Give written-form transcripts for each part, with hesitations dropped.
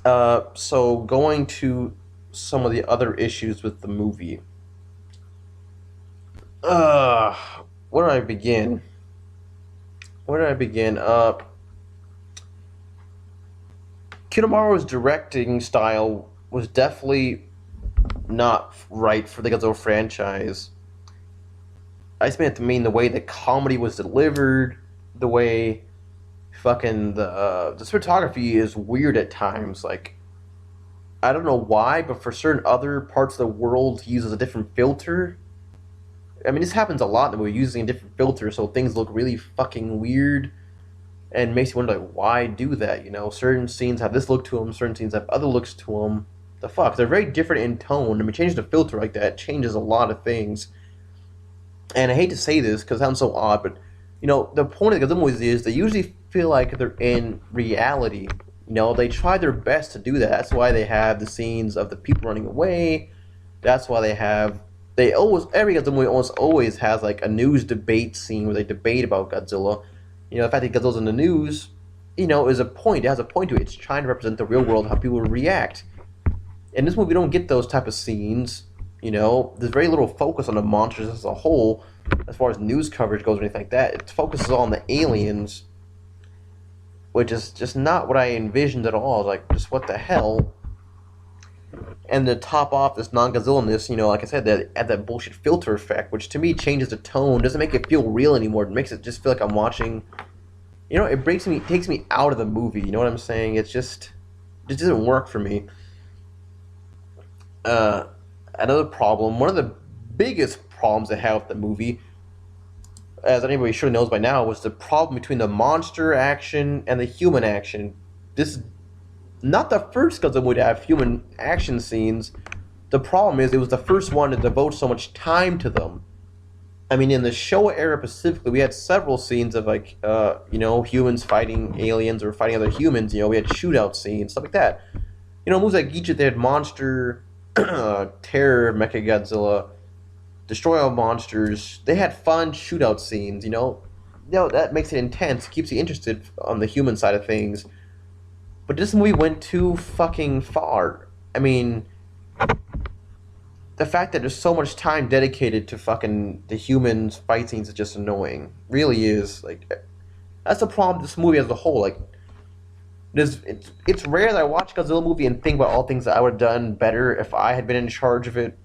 So going to some of the other issues with the movie. Uh, where do I begin? Where did I begin? Kinomaru's directing style was definitely not right for the Godzilla franchise. I just meant to mean the way the comedy was delivered, the way fucking the cinematography is weird at times. Like I don't know why, but for certain other parts of the world, he uses a different filter. I mean, this happens a lot that we're using a different filter, so things look really fucking weird, and makes you wonder like, why do that? You know, certain scenes have this look to them, certain scenes have other looks to them. The fuck, they're very different in tone. I mean, changing the filter like that changes a lot of things. And I hate to say this because it sounds so odd, but you know, the point of the movies is they usually feel like they're in reality. You know, they try their best to do that. That's why they have the scenes of the people running away. That's why they always every Godzilla movie almost always has like a news debate scene where they debate about Godzilla. You know, the fact that Godzilla's in the news, you know, is a point. It has a point to it. It's trying to represent the real world, how people react. In this movie, we don't get those type of scenes. You know, there's very little focus on the monsters as a whole, as far as news coverage goes or anything like that. It focuses on the aliens, which is just not what I envisioned at all. Like, just what the hell? And to top off this non-Godzilla-ness, you know, like I said, they add that bullshit filter effect, which to me changes the tone, doesn't make it feel real anymore. It makes it just feel like I'm watching. You know, it takes me out of the movie. You know what I'm saying? It doesn't work for me. Uh, Another problem, one of the biggest problems I have with the movie, as anybody sure knows by now, was the problem between the monster action and the human action. This is not the first Godzilla movie to have human action scenes. The problem is it was the first one to devote so much time to them. I mean, in the Showa era specifically, we had several scenes of like, you know, humans fighting aliens or fighting other humans. You know, we had shootout scenes, stuff like that. You know, movies like Geech, they had monster, terror, Mecha Godzilla, destroy all monsters. They had fun shootout scenes. You know that makes it intense, keeps you interested on the human side of things. But this movie went too fucking far. I mean, the fact that there's so much time dedicated to fucking the humans fight scenes is just annoying. Really is. Like, that's the problem with this movie as a whole. Like, it's rare that I watch a Godzilla movie and think about all things that I would have done better if I had been in charge of it.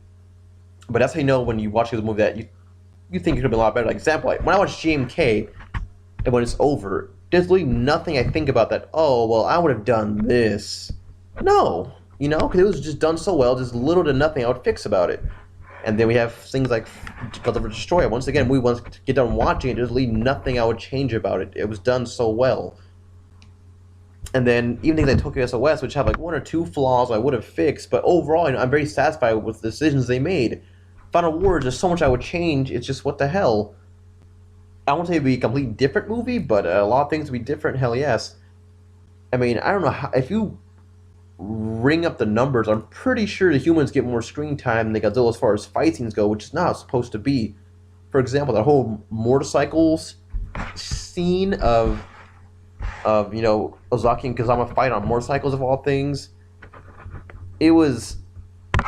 But that's how you know when you watch this movie that you think it could have been a lot better. Like, example, like when I watch GMK and when it's over, there's literally nothing I think about that. Oh well, I would have done this. No, you know, because it was just done so well. There's little to nothing I would fix about it. And then we have things like Godzilla Destroyer. Once again, we once get done watching it, there's literally nothing I would change about it. It was done so well. And then even things like Tokyo SOS, which have like one or two flaws I would have fixed, but overall, you know, I'm very satisfied with the decisions they made. Final Wars, there's so much I would change. It's just what the hell. I won't say it'd be a completely different movie, but a lot of things would be different. Hell yes. I mean, I don't know how, if you ring up the numbers. I'm pretty sure the humans get more screen time than Godzilla as far as fight scenes go, which is not supposed to be. For example, that whole motorcycles scene of you know, Ozaki and Kazama fight on motorcycles of all things. It was,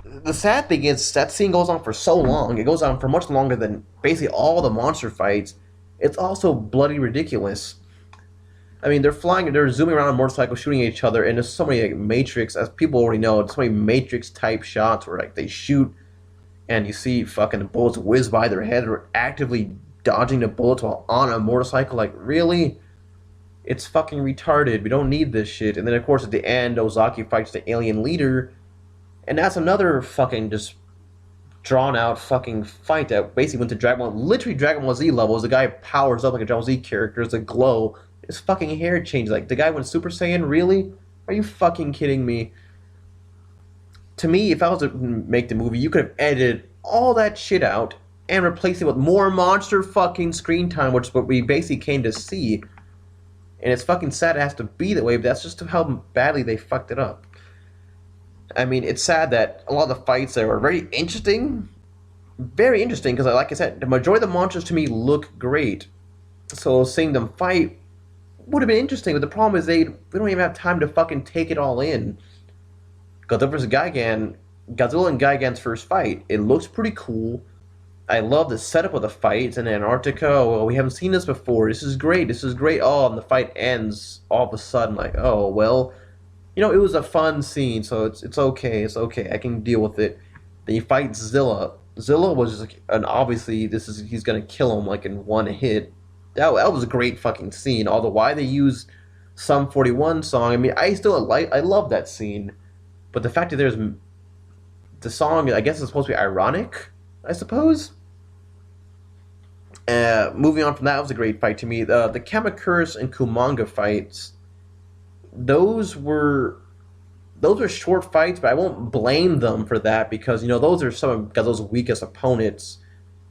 the sad thing is that scene goes on for so long. It goes on for much longer than basically all the monster fights. It's also bloody ridiculous. I mean, they're zooming around on motorcycles, shooting at each other, and there's so many like Matrix, as people already know, there's so many Matrix type shots where like they shoot and you see fucking bullets whiz by their head or actively dodging the bullets while on a motorcycle. Like, really? It's fucking retarded. We don't need this shit. And then, of course, at the end, Ozaki fights the alien leader, and that's another fucking just drawn out fucking fight that basically went to Dragon Ball, literally Dragon Ball Z levels. The guy powers up like a Dragon Ball Z character. It's a glow. His fucking hair changed. Like, the guy went Super Saiyan? Really? Are you fucking kidding me? To me, if I was to make the movie, you could have edited all that shit out and replaced it with more monster fucking screen time, which is what we basically came to see. And it's fucking sad it has to be that way, but that's just how badly they fucked it up. I mean, it's sad that a lot of the fights there are very interesting. Very interesting, because like I said, the majority of the monsters to me look great. So seeing them fight would have been interesting, but the problem is we don't even have time to fucking take it all in. Godzilla vs. Gigan, Godzilla and Gigan's first fight, it looks pretty cool. I love the setup of the fight. It's in Antarctica. Well, we haven't seen this before. This is great. This is great. Oh, and the fight ends all of a sudden. Like, oh well, it was a fun scene, so it's okay. It's okay. I can deal with it. Then you fight Zilla. Zilla was just like, and obviously he's gonna kill him like in one hit. That was a great fucking scene. Although why they used Sum 41 song, I mean, I love that scene, but the fact that there's the song, I guess it's supposed to be ironic, I suppose. Moving on from that, was a great fight to me. The Kamakura and Kumanga fights, those were short fights, but I won't blame them for that because those are some of Godzilla's weakest opponents.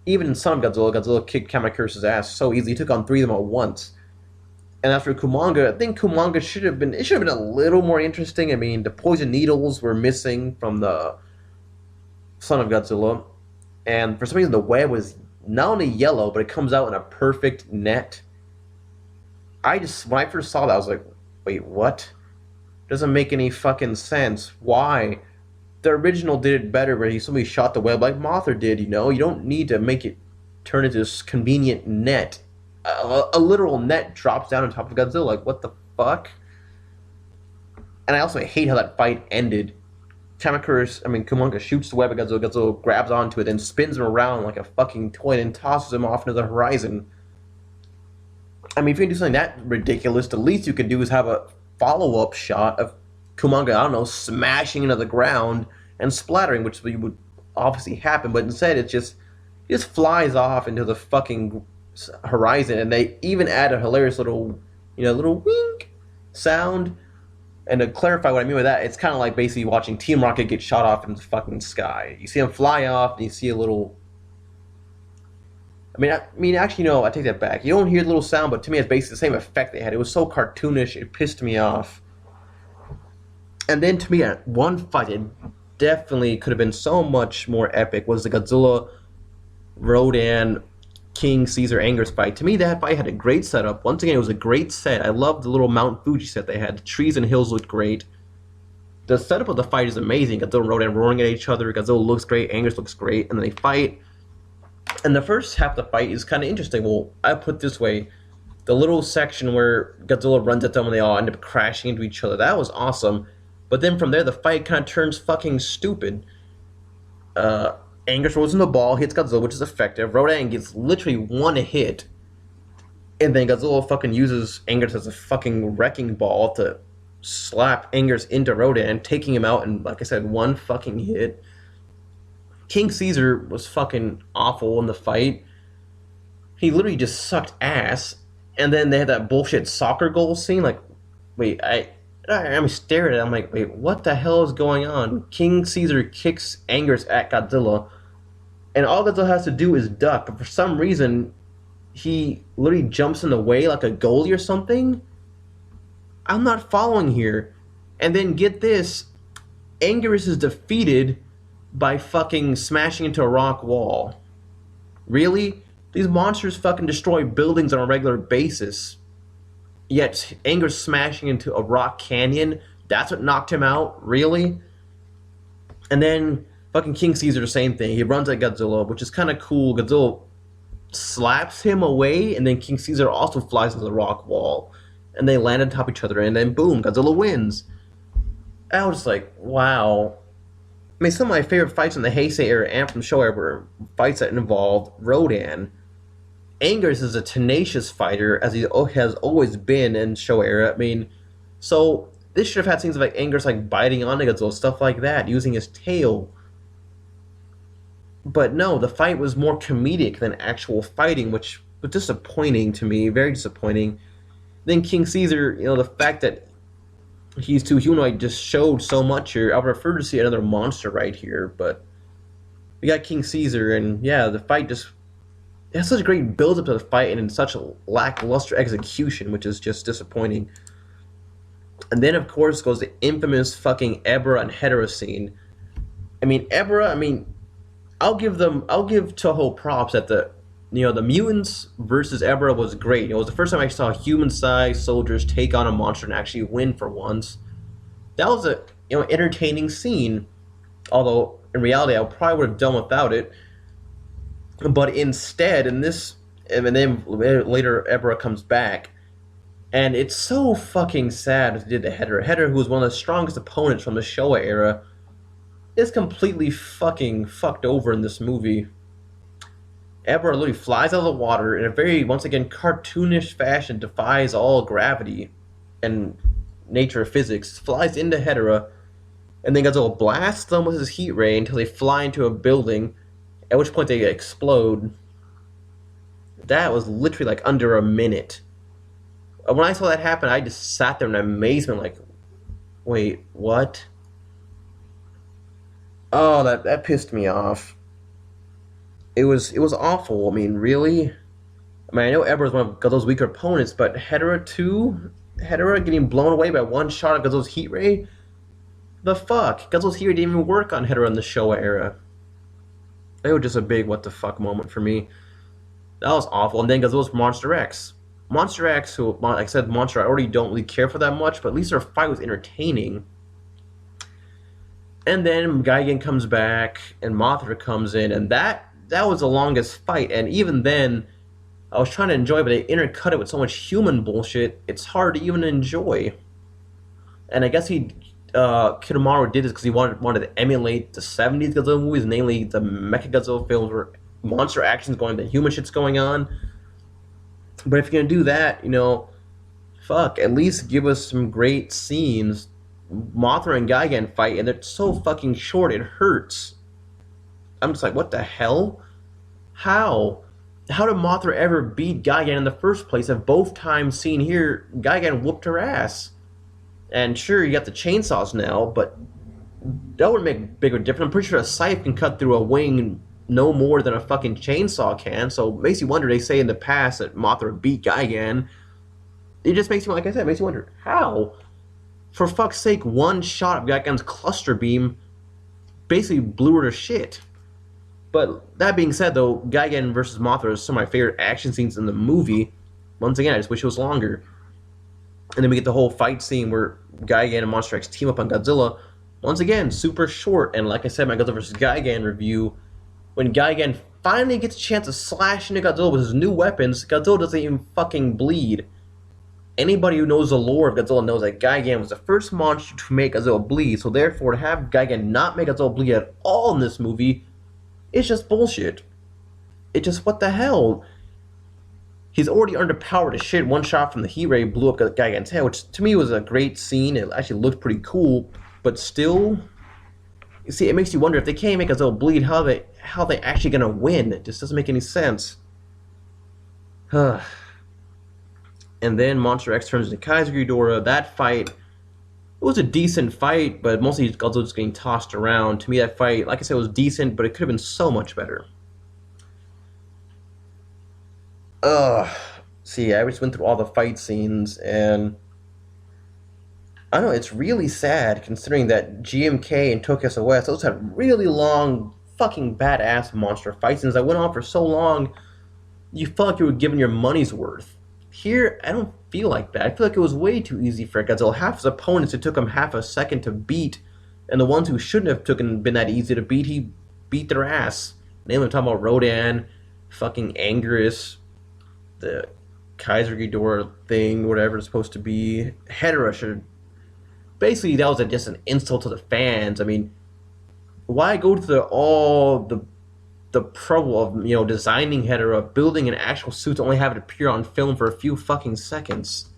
Even in some Godzilla kicked Kamakura's ass so easily. He took on three of them at once. And after Kumanga, I think Kumanga should have been a little more interesting. I mean, the poison needles were missing from the Son of Godzilla, and for some reason the web was not only yellow, but it comes out in a perfect net. When I first saw that, I was like, wait, what? Doesn't make any fucking sense. Why? The original did it better where somebody shot the web like Mothra did, you don't need to make it turn into this convenient net. A literal net drops down on top of Godzilla. Like, what the fuck? And I also hate how that fight ended. Kumanga shoots the web at Godzilla. Godzilla grabs onto it and spins him around like a fucking toy and tosses him off into the horizon. I mean, if you can do something that ridiculous, the least you can do is have a follow-up shot of Kumanga, I don't know, smashing into the ground and splattering, which would obviously happen, but instead it just flies off into the fucking horizon, and they even add a hilarious little wink sound. And to clarify what I mean by that, it's kind of like basically watching Team Rocket get shot off in the fucking sky. You see him fly off, and you see a little... actually, no, I take that back. You don't hear the little sound, but to me it's basically the same effect they had. It was so cartoonish, it pissed me off. And then to me, one fight it definitely could have been so much more epic was the Godzilla, Rodan, King Caesar Anger's fight. To me, that fight had a great setup. Once again, it was a great set. I loved the little Mount Fuji set they had. The trees and hills looked great. The setup of the fight is amazing. Godzilla and Rodan roaring at each other. Godzilla looks great. Anger's looks great. And then they fight. And the first half of the fight is kind of interesting. Well, I put it this way. The little section where Godzilla runs at them and they all end up crashing into each other, that was awesome. But then from there, the fight kind of turns fucking stupid. Anger throws in the ball, hits Godzilla, which is effective. Rodan gets literally one hit. And then Godzilla fucking uses Anger as a fucking wrecking ball to slap Anger's into Rodan, taking him out in, like I said, one fucking hit. King Caesar was fucking awful in the fight. He literally just sucked ass. And then they had that bullshit soccer goal scene. Like, wait, I'm staring at it. I'm like, wait, what the hell is going on? King Caesar kicks Anger's at Godzilla, and all Godzilla has to do is duck. But for some reason, he literally jumps in the way like a goalie or something. I'm not following here. And then get this, Anger's is defeated by fucking smashing into a rock wall. Really? These monsters fucking destroy buildings on a regular basis. Yet Anger's smashing into a rock canyon. That's what knocked him out? Really? And then fucking King Caesar, the same thing. He runs at Godzilla, which is kind of cool. Godzilla slaps him away, and then King Caesar also flies into the rock wall. And they land on top of each other, and then boom, Godzilla wins. I was like, wow. I mean, some of my favorite fights in the Heisei era and from Showa era were fights that involved Rodan. Anger's is a tenacious fighter, as he has always been in Showa era. I mean, so this should have had scenes like Anger's like biting onto Godzilla, stuff like that, using his tail. But no, the fight was more comedic than actual fighting, which was disappointing to me, very disappointing. Then King Caesar, the fact that he's too humanoid just showed so much here. I would prefer to see another monster right here, but we got King Caesar, and yeah, the fight just... It has such a great build-up to the fight and in such a lackluster execution, which is just disappointing. And then, of course, goes the infamous fucking Ebra and Hedorah scene. I mean, Ebra, I'll give Toho props that the mutants versus Ebra was great. It was the first time I saw human-sized soldiers take on a monster and actually win for once. That was entertaining scene. Although in reality, I probably would have done without it. But instead, in this, and then later, Ebra comes back, and it's so fucking sad as they did to Hedera. Hedera, who was one of the strongest opponents from the Showa era, is completely fucking fucked over in this movie. Ebra literally flies out of the water in a very, once again, cartoonish fashion, defies all gravity and nature of physics, flies into Hedera, and then Godzilla blasts them with his heat ray until they fly into a building, at which point they explode. That was literally like under a minute. When I saw that happen, I just sat there in amazement, like, wait, what? Oh, that pissed me off. It was awful. I mean, really? I mean, I know Ebra is one of Godzilla's weaker opponents, but Hedera too? Hedera getting blown away by one shot of Godzilla's heat ray? The fuck? Godzilla's heat ray didn't even work on Hedera in the Showa era. It was just a big what the fuck moment for me. That was awful. And then Godzilla's Monster X. Monster X, who, like I said, Monster, I already don't really care for that much, but at least their fight was entertaining. And then Gigan comes back, and Mothra comes in, and that was the longest fight. And even then, I was trying to enjoy it, but they intercut it with so much human bullshit, it's hard to even enjoy. And I guess Kitamaro did this because he wanted to emulate the 70s Godzilla movies, namely the Mechagodzilla films where monster action's going, the human shit's going on. But if you're gonna do that, fuck, at least give us some great scenes. Mothra and Gigan fight, and they're so fucking short, it hurts. I'm just like, what the hell? How? How did Mothra ever beat Gigan in the first place if both times seen here, Gigan whooped her ass? And sure, you got the chainsaws now, but that would make a bigger difference. I'm pretty sure a scythe can cut through a wing no more than a fucking chainsaw can, so it makes you wonder. They say in the past that Mothra beat Gigan. It just makes you, like I said, it makes you wonder, how? For fuck's sake, one shot of Gigan's cluster beam basically blew her to shit. But that being said, though, Gigan versus Mothra is some of my favorite action scenes in the movie. Once again, I just wish it was longer. And then we get the whole fight scene where Gigan and Monster X team up on Godzilla. Once again, super short. And like I said, my Godzilla vs. Gigan review, when Gigan finally gets a chance to slash into Godzilla with his new weapons, Godzilla doesn't even fucking bleed. Anybody who knows the lore of Godzilla knows that Gigan was the first monster to make Godzilla bleed, so therefore to have Gigan not make Godzilla bleed at all in this movie, it's just bullshit. It just, what the hell? He's already underpowered as shit. One shot from the heat ray blew up Gigan's head, which to me was a great scene. It actually looked pretty cool, but still, you see, it makes you wonder if they can't make Godzilla bleed, how they actually gonna win? It just doesn't make any sense. And then Monster X turns into Kaiser Ghidorah. That fight, it was a decent fight, but mostly Godzilla just getting tossed around. To me, that fight, like I said, was decent, but it could have been so much better. See, I just went through all the fight scenes, and I don't know, it's really sad considering that GMK and Tokyo SOS, those had really long, fucking badass monster fight scenes that went on for so long, you felt like you were given your money's worth. Here, I don't feel like that. I feel like it was way too easy for Godzilla. Half his opponents, it took him half a second to beat, and the ones who shouldn't have been that easy to beat, he beat their ass. Namely, I'm talking about Rodan, fucking Anguirus, the Kaiser Ghidorah thing, whatever it's supposed to be. Hedera should... Basically, that was just an insult to the fans. I mean, why go to all the trouble of, designing Hedera, building an actual suit to only have it appear on film for a few fucking seconds?